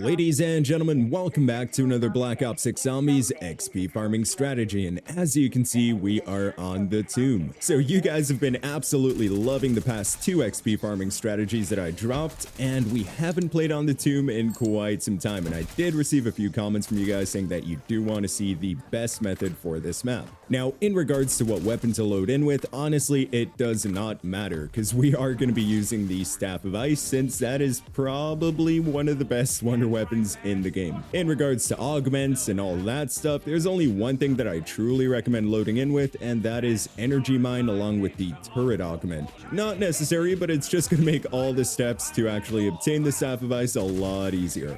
Ladies and gentlemen, welcome back to another Black Ops 6 Zombies XP farming strategy, and as you can see, we are on the tomb. So you guys have been absolutely loving the past two XP farming strategies that I dropped, and we haven't played on the tomb in quite some time, and I did receive a few comments from you guys saying that you do want to see the best method for this map. Now, in regards to what weapon to load in with, honestly, it does not matter, because we are going to be using the Staff of Ice, since that is probably one of the best wonder weapons in the game. In regards to augments and all that stuff, there's only one thing that I truly recommend loading in with, and that is Energy Mine along with the turret augment. Not necessary, but it's just going to make all the steps to actually obtain the Staff of Ice a lot easier.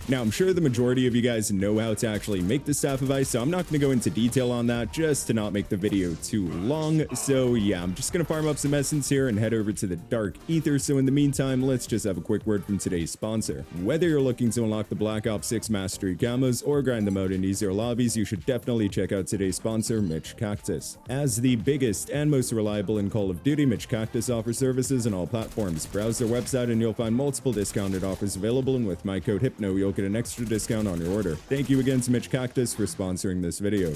Now, I'm sure the majority of you guys know how to actually make the Staff of Ice, so I'm not going to go into detail on that just to not make the video too long. So yeah, I'm just going to farm up some essence here and head over to the Dark Aether. So in the meantime, let's just have a quick word from today's sponsor. Whether you're looking to unlock the Black Ops 6 Mastery camos or grind them out in easier lobbies, you should definitely check out today's sponsor, Mitch Cactus. As the biggest and most reliable in Call of Duty, Mitch Cactus offers services on all platforms. Browse their website and you'll find multiple discounted offers available, and with my code HYPNO, you'll get an extra discount on your order. Thank you again to Mitch Cactus for sponsoring this video.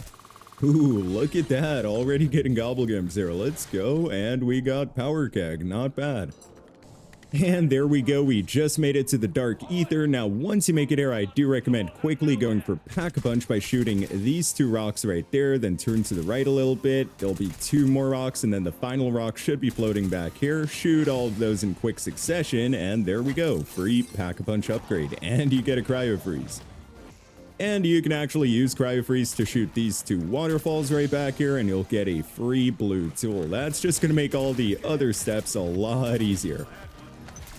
Ooh, look at that, already getting Gobblegums here. Let's go, and we got Power Keg, not bad. And there we go, we just made it to the Dark Aether. Now, once you make it here, I do recommend quickly going for Pack-a-Punch by shooting these two rocks right there, then turn to the right a little bit. There'll be two more rocks, and then the final rock should be floating back here. Shoot all of those in quick succession, and there we go, free Pack-a-Punch upgrade, and you get a Cryo Freeze. And you can actually use Cryo Freeze to shoot these two waterfalls right back here, and you'll get a free blue tool. That's just going to make all the other steps a lot easier.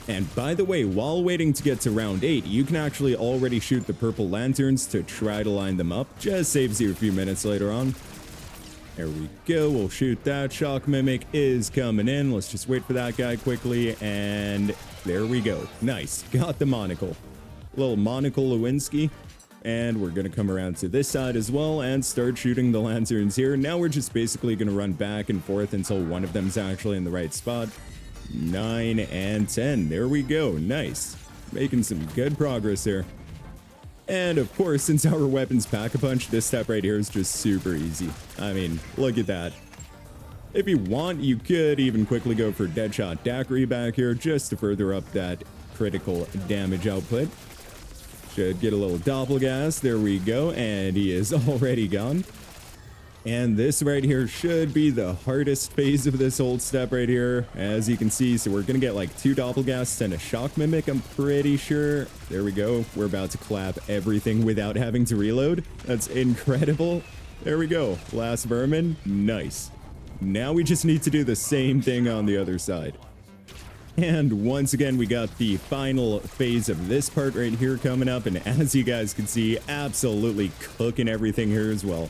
And by the way, while waiting to get to round 8, you can actually already shoot the purple lanterns to try to line them up. Just saves you a few minutes later on. There we go, we'll shoot that. Shock Mimic is coming in. Let's just wait for that guy quickly, and there we go. Nice, got the monocle. Little monocle Lewinsky. And we're going to come around to this side as well and start shooting the lanterns here. Now we're just basically going to run back and forth until one of them's actually in the right spot. 9 and 10. There we go. Nice. Making some good progress here. And of course, since our weapons Pack-a-Punch, this step right here is just super easy. I mean, look at that. If you want, you could even quickly go for Deadshot Daiquiri back here just to further up that critical damage output. Should get a little Doppelgas. There we go. And he is already gone. And this right here should be the hardest phase of this whole step right here, as you can see. So we're going to get like 2 Doppelgasts and a Shock Mimic, I'm pretty sure. There we go. We're about to clap everything without having to reload. That's incredible. There we go. Last Vermin. Nice. Now we just need to do the same thing on the other side. And once again, we got the final phase of this part right here coming up. And as you guys can see, absolutely cooking everything here as well.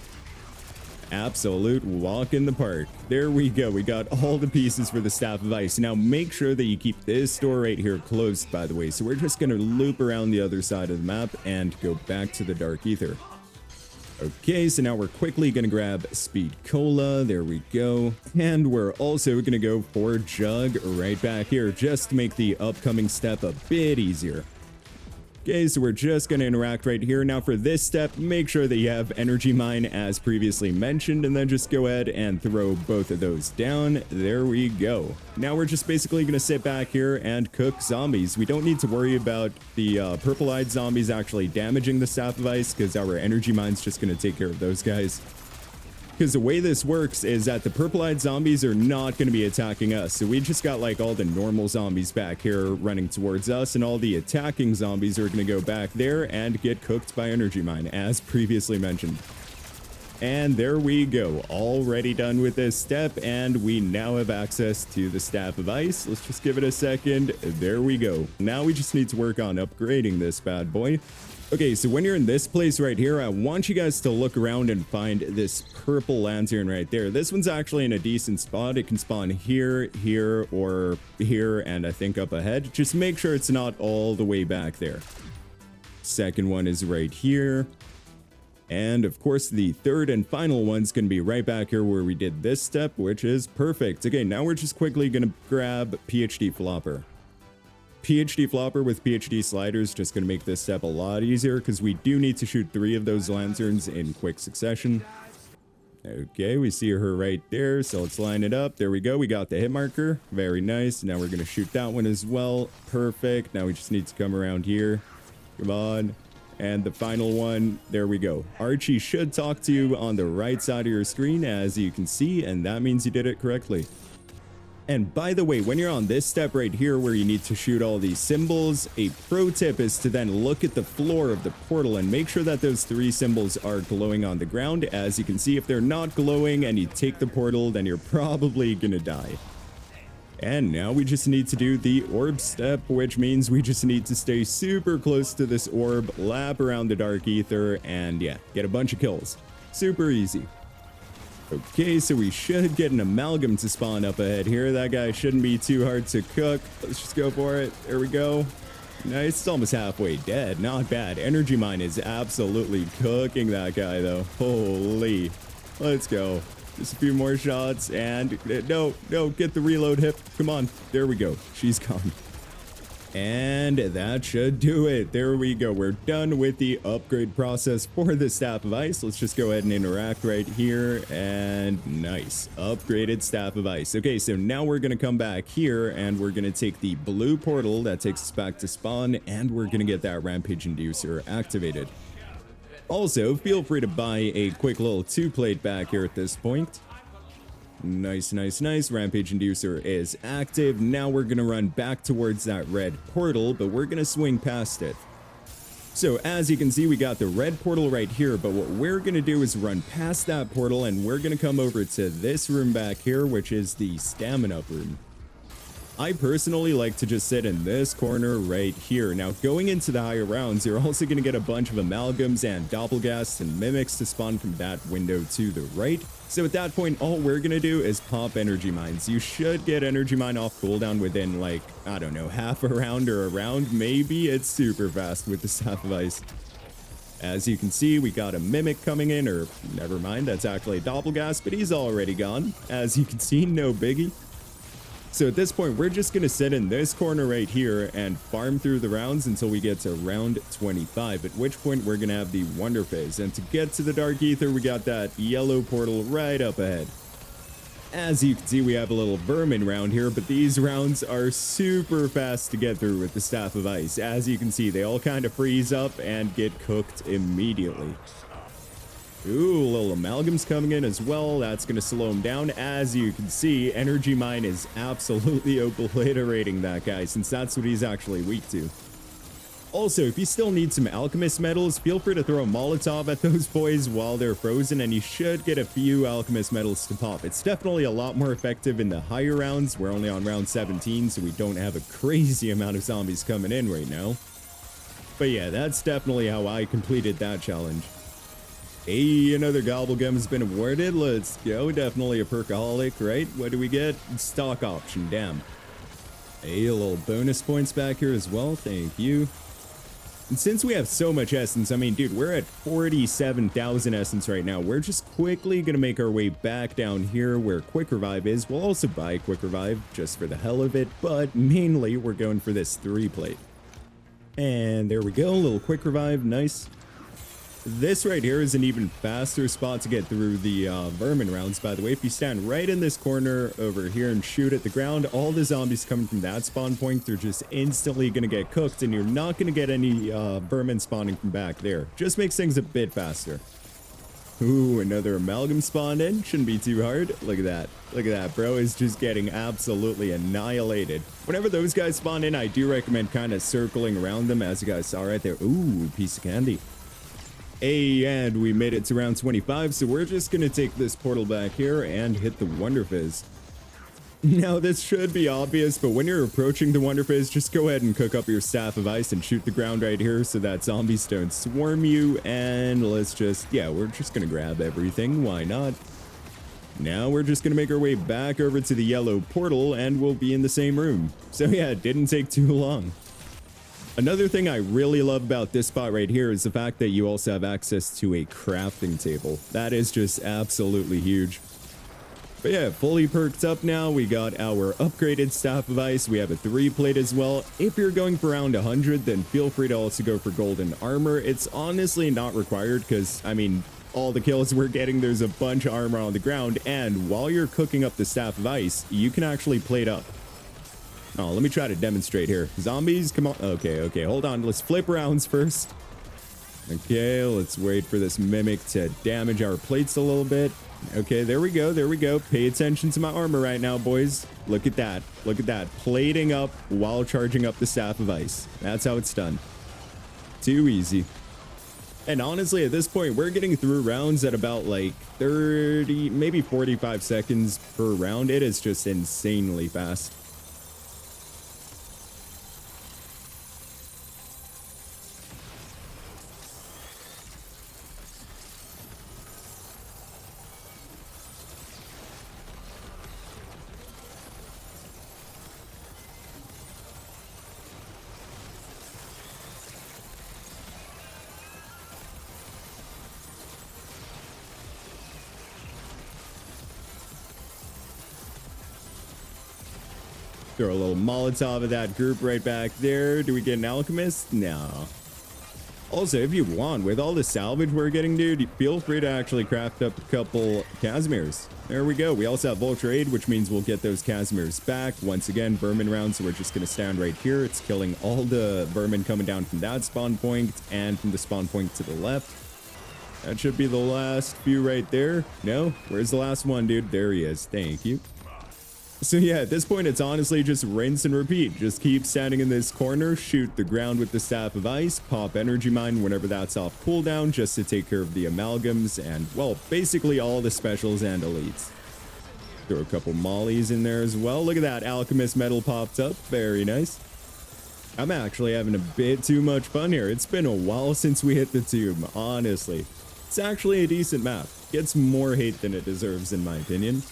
Absolute walk in the park. There we go. We got all the pieces for the Staff of Ice. Now make sure that you keep this door right here closed, by the way. So we're just going to loop around the other side of the map and go back to the Dark Aether. Okay, so now we're quickly going to grab Speed Cola. There we go. And we're also going to go for Jug right back here just to make the upcoming step a bit easier. Okay, so we're just going to interact right here. Now for this step, make sure that you have Energy Mine as previously mentioned, and then just go ahead and throw both of those down. There we go. Now we're just basically going to sit back here and cook zombies. We don't need to worry about the purple-eyed zombies actually damaging the Staff of Ice, because our Energy Mine's just going to take care of those guys. Because the way this works is that the purple-eyed zombies are not going to be attacking us. So we just got like all the normal zombies back here running towards us, and all the attacking zombies are going to go back there and get cooked by Energy Mine, as previously mentioned. And there we go, already done with this step, and we now have access to the Staff of Ice. Let's just give it a second. There we go. Now we just need to work on upgrading this bad boy. Okay, so when you're in this place right here, I want you guys to look around and find this purple lantern right there. This one's actually in a decent spot. It can spawn here, here, or here, and I think up ahead. Just make sure it's not all the way back there. Second one is right here. And of course, the third and final one's going to be right back here where we did this step, which is perfect. Okay, now we're just quickly going to grab PhD Flopper. PhD flopper with PhD sliders just going to make this step a lot easier because we do need to shoot 3 of those lanterns in quick succession. Okay, we see her right there, so let's line it up. There we go, we got the hit marker. Very nice. Now we're going to shoot that one as well. Perfect. Now we just need to come around here. Come on. And the final one, there we go. Archie should talk to you on the right side of your screen, as you can see, and that means you did it correctly. And by the way, when you're on this step right here where you need to shoot all these symbols, a pro tip is to then look at the floor of the portal and make sure that those 3 symbols are glowing on the ground. As you can see, if they're not glowing and you take the portal, then you're probably gonna die. And now we just need to do the orb step, which means we just need to stay super close to this orb, lap around the dark ether, and yeah, get a bunch of kills. Super easy. Okay, so we should get an amalgam to spawn up ahead here. That guy shouldn't be too hard to cook. Let's just go for it. There we go. Nice. It's almost halfway dead. Not bad. Energy mine is absolutely cooking that guy, though. Holy. Let's go. Just a few more shots, and no, get the reload hip. Come on. There we go. She's gone. And that should do it. There we go. We're done with the upgrade process for the Staff of Ice. Let's just go ahead and interact right here. And nice. Upgraded Staff of Ice. Okay, so now we're going to come back here and we're going to take the blue portal that takes us back to spawn, and we're going to get that Rampage Inducer activated. Also, feel free to buy a quick little 2-plate back here at this point. Nice. Rampage Inducer is active. Now we're going to run back towards that red portal, but we're going to swing past it. So as you can see, we got the red portal right here, but what we're going to do is run past that portal, and we're going to come over to this room back here, which is the stamina room. I personally like to just sit in this corner right here. Now, going into the higher rounds, you're also going to get a bunch of amalgams and doppelgasts and mimics to spawn from that window to the right. So at that point, all we're going to do is pop energy mines. You should get energy mine off cooldown within, like, I don't know, half a round or a round. Maybe. It's super fast with the Staff of Ice. As you can see, we got a mimic coming in, or never mind, that's actually a doppelgast, but he's already gone. As you can see, no biggie. So at this point, we're just going to sit in this corner right here and farm through the rounds until we get to round 25, at which point we're going to have the Wonder Phase. And to get to the Dark Ether, we got that yellow portal right up ahead. As you can see, we have a little vermin round here, but these rounds are super fast to get through with the Staff of Ice. As you can see, they all kind of freeze up and get cooked immediately. Ooh, little amalgam's coming in as well. That's going to slow him down. As you can see, Energy Mine is absolutely obliterating that guy, since that's what he's actually weak to. Also, if you still need some Alchemist medals, feel free to throw a Molotov at those boys while they're frozen, and you should get a few Alchemist medals to pop. It's definitely a lot more effective in the higher rounds. We're only on round 17, so we don't have a crazy amount of zombies coming in right now. But yeah, that's definitely how I completed that challenge. Hey, another Gobblegum has been awarded. Let's go. Definitely a perkaholic, right? What do we get? Stock option, damn. Hey, a little bonus points back here as well. Thank you. And since we have so much essence, I mean, dude, we're at 47,000 essence right now. We're just quickly going to make our way back down here where Quick Revive is. We'll also buy Quick Revive just for the hell of it, but mainly we're going for this 3-plate. And there we go. A little Quick Revive. Nice. This right here is an even faster spot to get through the vermin rounds, by the way. If you stand right in this corner over here and shoot at the ground, all the zombies coming from that spawn point, they're just instantly going to get cooked, and you're not going to get any vermin spawning from back there. Just makes things a bit faster. Ooh, another amalgam spawned in. Shouldn't be too hard. Look at that. Look at that. Bro is just getting absolutely annihilated. Whenever those guys spawn in, I do recommend kind of circling around them, as you guys saw right there. Ooh, piece of candy. Hey, and we made it to round 25, so we're just going to take this portal back here and hit the Wonder Fizz. Now, this should be obvious, but when you're approaching the Wonder Fizz, just go ahead and cook up your Staff of Ice and shoot the ground right here so that zombies don't swarm you, and let's just, yeah, we're just going to grab everything, why not? Now we're just going to make our way back over to the yellow portal, and we'll be in the same room. So yeah, it didn't take too long. Another thing I really love about this spot right here is the fact that you also have access to a crafting table. That is just absolutely huge. But yeah, fully perked up now. We got our upgraded Staff of Ice. We have a 3-plate as well. If you're going for around 100, then feel free to also go for golden armor. It's honestly not required because, I mean, all the kills we're getting, there's a bunch of armor on the ground. And while you're cooking up the Staff of Ice, you can actually plate up. Oh, let me try to demonstrate here. Zombies, come on. Okay, hold on. Let's flip rounds first. Okay, let's wait for this mimic to damage our plates a little bit. Okay, there we go. Pay attention to my armor right now, boys. Look at that. Plating up while charging up the Staff of Ice. That's how it's done. Too easy. And honestly, at this point, we're getting through rounds at about like 30, maybe 45 seconds per round. It is just insanely fast. Throw a little Molotov at that group right back there. Do we get an alchemist? No. Also, if you want, with all the salvage we're getting, dude, feel free to actually craft up a couple Casimirs. There we go. We also have Vulture Aid, which means we'll get those Casimirs back. Once again, vermin round, so we're just going to stand right here. It's killing all the vermin coming down from that spawn point and from the spawn point to the left. That should be the last few right there. No? Where's the last one, dude? There he is. Thank you. So yeah, at this point, it's honestly just rinse and repeat. Just keep standing in this corner, shoot the ground with the Staff of Ice, pop Energy Mine whenever that's off cooldown, just to take care of the amalgams and, well, basically all the specials and elites. Throw a couple mollies in there as well. Look at that, Alchemist Metal popped up. Very nice. I'm actually having a bit too much fun here. It's been a while since we hit the tomb, honestly. It's actually a decent map. Gets more hate than it deserves, in my opinion.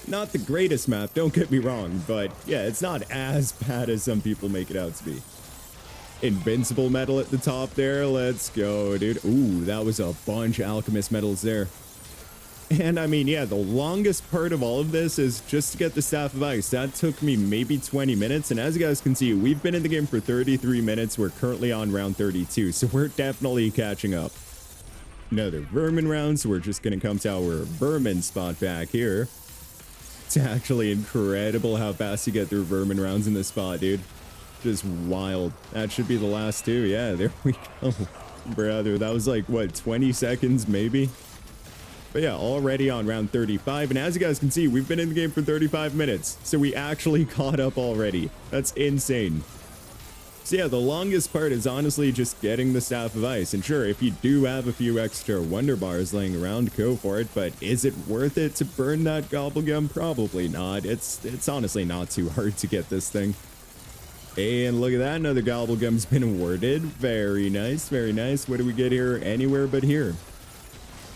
Not the greatest map, don't get me wrong, but yeah, it's not as bad as some people make it out to be. Invincible metal at the top there. Let's go, dude. Ooh, that was a bunch of alchemist metals there. And I mean, yeah, the longest part of all of this is just to get the Staff of Ice. That took me maybe 20 minutes. And as you guys can see, we've been in the game for 33 minutes. We're currently on round 32. So we're definitely catching up. Another vermin round. So we're just going to come to our vermin spot back here. It's actually incredible how fast you get through vermin rounds in this spot, dude. Just wild. That should be the last two. Yeah, there we go. Brother, that was like, what, 20 seconds maybe? But yeah, already on round 35. And as you guys can see, we've been in the game for 35 minutes. So we actually caught up already. That's insane. So yeah, the longest part is honestly just getting the Staff of Ice. And sure, if you do have a few extra Wonder Bars laying around, go for it. But is it worth it to burn that Gobblegum? Probably not. It's honestly not too hard to get this thing. And look at that, another Gobblegum's been awarded. Very nice, very nice. What do we get here? Anywhere but here.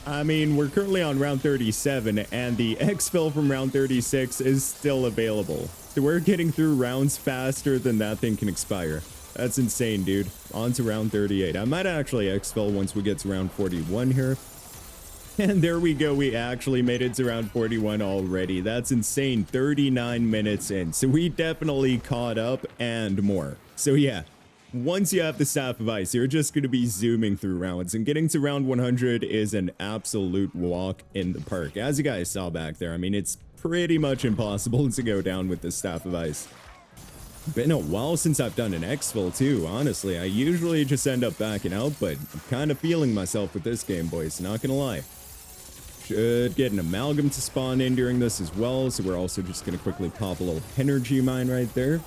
I mean, we're currently on round 37, and the exfil from round 36 is still available. So we're getting through rounds faster than that thing can expire. That's insane, dude. On to round 38. I might actually exfil once we get to round 41 here. And there we go. We actually made it to round 41 already. That's insane. 39 minutes in. So we definitely caught up and more. So yeah, once you have the Staff of Ice, you're just going to be zooming through rounds. And getting to round 100 is an absolute walk in the park. As you guys saw back there, I mean, it's pretty much impossible to go down with the Staff of Ice. Been a while since I've done an exfil too, honestly. I usually just end up backing out, but I'm kind of feeling myself with this game, boys. Not gonna lie. Should get an amalgam to spawn in during this as well, so we're also just gonna quickly pop a little energy mine right there.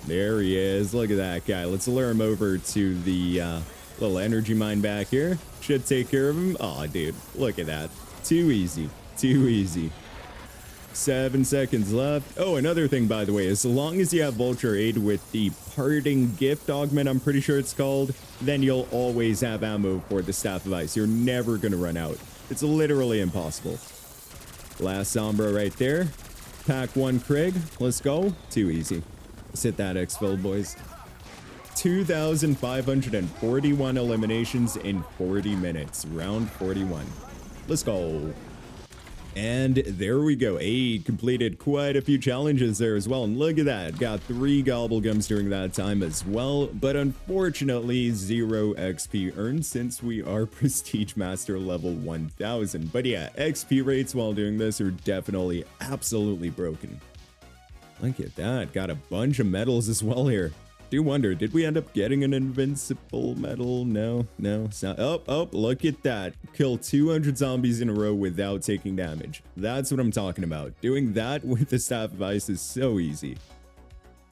There he is. Look at that guy. Let's lure him over to the little energy mine back here. Should take care of him. Aw, dude. Look at that. Too easy. Too easy. 7 seconds left. Oh, another thing, by the way, as long as you have Vulture Aid with the Parting Gift Augment, I'm pretty sure it's called, then you'll always have ammo for the Staff of Ice. You're never going to run out. It's literally impossible. Last Sombra right there. Pack 1 Krieg. Let's go. Too easy. Let's hit that exfil, boys. 2,541 eliminations in 40 minutes. Round 41. Let's go. And there we go. Completed quite a few challenges there as well. And look at that. Got 3 Gobblegums during that time as well. But unfortunately, 0 XP earned since we are Prestige Master level 1000. But yeah, XP rates while doing this are definitely absolutely broken. Look at that. Got a bunch of medals as well here. Do wonder, did we end up getting an invincible medal? No, it's not. Oh, look at that. Kill 200 zombies in a row without taking damage. That's what I'm talking about. Doing that with the Staff of Ice is so easy.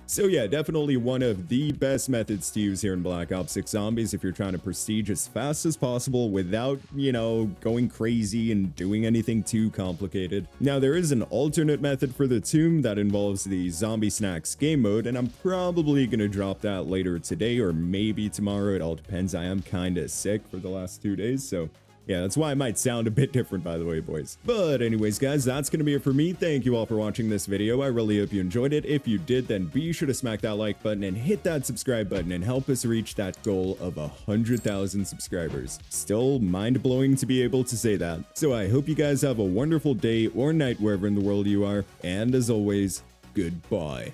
So yeah, definitely one of the best methods to use here in Black Ops 6 Zombies if you're trying to prestige as fast as possible without, you know, going crazy and doing anything too complicated. Now, there is an alternate method for the tomb that involves the Zombie Snacks game mode, and I'm probably going to drop that later today or maybe tomorrow. It all depends. I am kind of sick for the last 2 days, so yeah, that's why it might sound a bit different, by the way, boys. But anyways, guys, that's going to be it for me. Thank you all for watching this video. I really hope you enjoyed it. If you did, then be sure to smack that like button and hit that subscribe button and help us reach that goal of 100,000 subscribers. Still mind-blowing to be able to say that. So I hope you guys have a wonderful day or night wherever in the world you are. And as always, goodbye.